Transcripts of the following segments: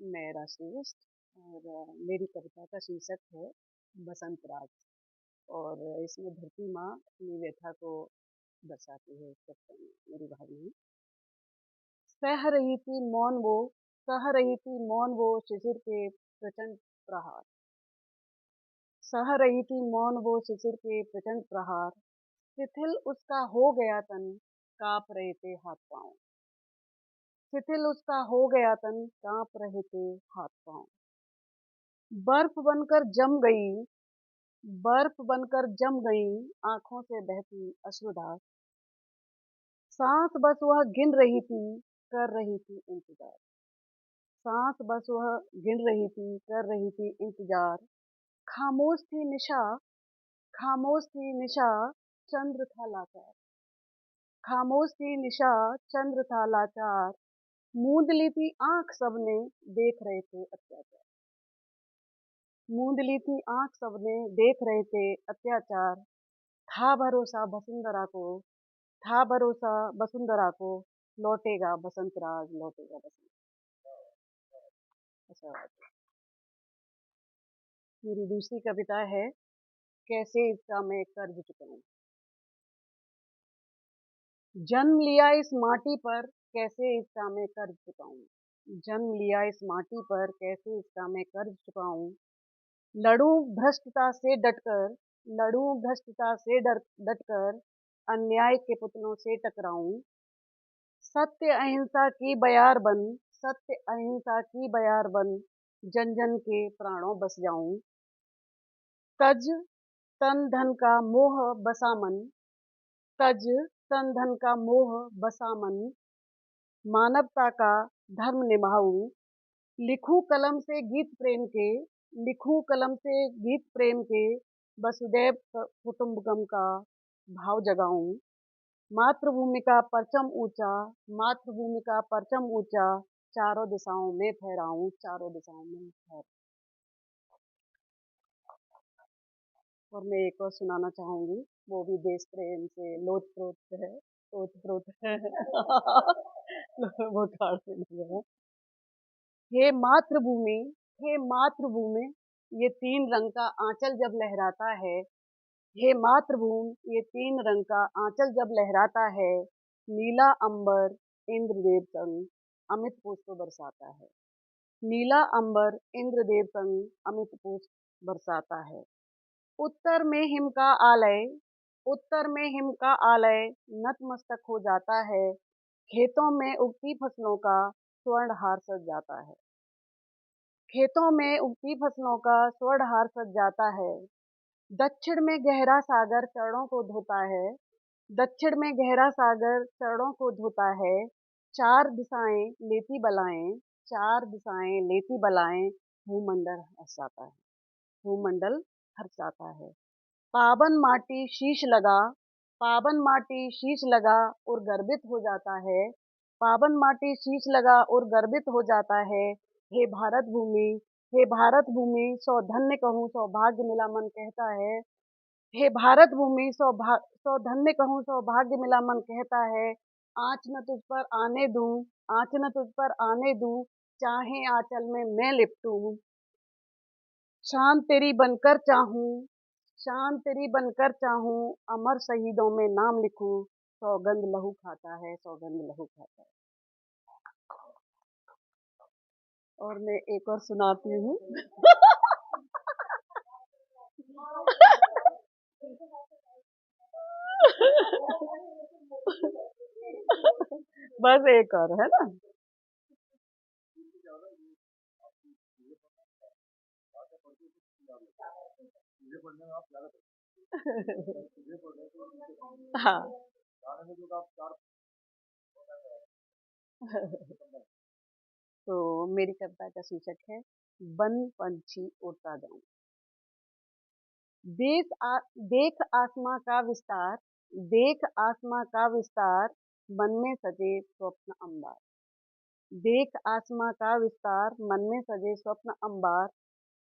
मेरा श्रेष्ठ। और मेरी कविता का शीर्षक है बसंत राज। और इसमें धरती माँ अपनी व्यथा को दर्शाती है इस कविता में, मेरी भावनाएं। सह रही थी मौन वो, सह रही थी मौन वो शिशिर के प्रचंड प्रहार। सह रही थी मौन वो शिशिर के प्रचंड प्रहार। शिथिल उसका हो गया तन, कांप रहे थे हाथ पांव। शिथिल उसका हो गया तन, कांप रहे थे हाथ पांव। बर्फ बनकर जम गई, बर्फ बनकर जम गई आंखों से बहती अश्रुधार। सांस बस वह गिन रही थी, कर रही थी इंतजार। सांस बस वह गिन रही थी, कर रही थी इंतजार। खामोश थी निशा, खामोश थी निशा, चंद्र था लाचार। खामोश थी निशा, चंद्र था लाचार। मूंद ली थी आंख सबने, देख रहे थे अत्याचार। मूंद ली थी आंख सबने, देख रहे थे अत्याचार। था भरोसा वसुंधरा को, था भरोसा वसुंधरा को, लौटेगा बसंत राज, लौटेगा बसंत। अच्छा, मेरी दूसरी कविता है कैसे इसका मैं कर्ज चुकाऊं। जन्म लिया इस माटी पर, कैसे इसका मैं कर्ज चुकाऊं। जन्म लिया इस माटी पर, कैसे इसका मैं कर्ज चुकाऊं। लड़ूं भ्रष्टता से डटकर, लड़ूं भ्रष्टता से डटकर, अन्याय के पुतलों से टकराऊं। सत्य अहिंसा की बयार बन, सत्य अहिंसा की बयार बन, जन जन के प्राणों बस जाऊं। तज तन धन का मोह बसा मन, तज तन धन का मोह बसा मन, मानवता का धर्म निभाऊं। लिखूं कलम से गीत प्रेम के, लिखूं कलम से गीत प्रेम के, वसुदैव कुटुंबकम का भाव जगाऊं। मातृभूमि का परचम ऊंचा, मातृभूमि का परचम ऊंचा, चारों दिशाओं में फहराऊं, चारों दिशाओं में फहराऊं। और मैं एक और सुनाना चाहूंगी, वो भी देश प्रेम से लोतप्रोत है, लोतप्रोत है। वो कार से नहीं है। हे मातृभूमि, हे मातृभूमि, ये तीन रंग का आंचल जब लहराता है। हे मातृभूमि, ये तीन रंग का आंचल जब लहराता है। नीला अंबर इंद्रदेव संग अमित पुष्प बरसाता है। नीला अंबर इंद्रदेव संग अमित पुष्प बरसाता है। उत्तर में हिम का आलय, उत्तर में हिम का आलय नतमस्तक हो जाता है। खेतों में उगती फसलों का स्वर्ण हार सज जाता है। खेतों में उगती फसलों का स्वर्ण हार सज जाता है। दक्षिण में गहरा सागर चरणों को धोता है। दक्षिण में गहरा सागर चरणों को धोता है। चार दिशाएं लेती बलाएं, चार दिशाएं लेती बलाएं, भूमंडल हर्षाता है, भूमंडल हर्षाता है। पावन माटी शीश लगा, पावन माटी शीश लगा और गर्वित हो जाता है। पावन माटी शीश लगा और गर्वित हो जाता है। हे भारत भूमि, हे भारत भूमि, सौधन्य कहूँ सौभाग्य मिला मन कहता है। हे भारत भूमि, सौधन्य कहूँ सौभाग्य मिला मन कहता है। आँच न तुझ पर आने दूं, आँच न तुझ पर आने दूं, चाहे आंचल में मैं लिपटूं। शान तेरी बनकर चाहूं, शान तेरी बनकर चाहूं, अमर शहीदों में नाम लिखूं। सौगंध लहू खाता है, सौगंध लहू खाता है। और मैं एक और सुनाती हूँ। बस एक और है ना। हाँ। तो मेरी कविता का शीर्षक है वन पंछी उड़ता जाऊं। देख आसमां का विस्तार, देख आसमां का विस्तार, मन में सजे स्वप्न अंबार। देख आसमां का विस्तार, मन में सजे स्वप्न अंबार।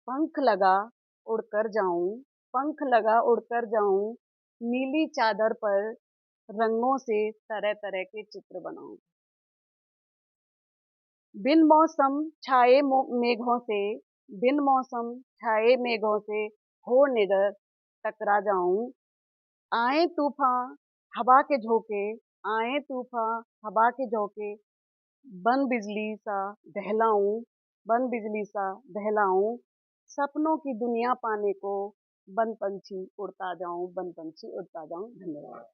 पंख लगा उड़कर जाऊं, पंख लगा उड़कर जाऊं, नीली चादर पर रंगों से तरह तरह के चित्र बनाऊं। बिन मौसम छाए मेघों से, बिन मौसम छाए मेघों से हो निडर टकरा जाऊं। आए तूफान हवा के झोंके, आए तूफान हवा के झोंके, बन बिजली सा दहलाऊं, बन बिजली सा दहलाऊं। सपनों की दुनिया पाने को बन पंछी उड़ता जाऊं, बन पंछी उड़ता जाऊं। धन्यवाद।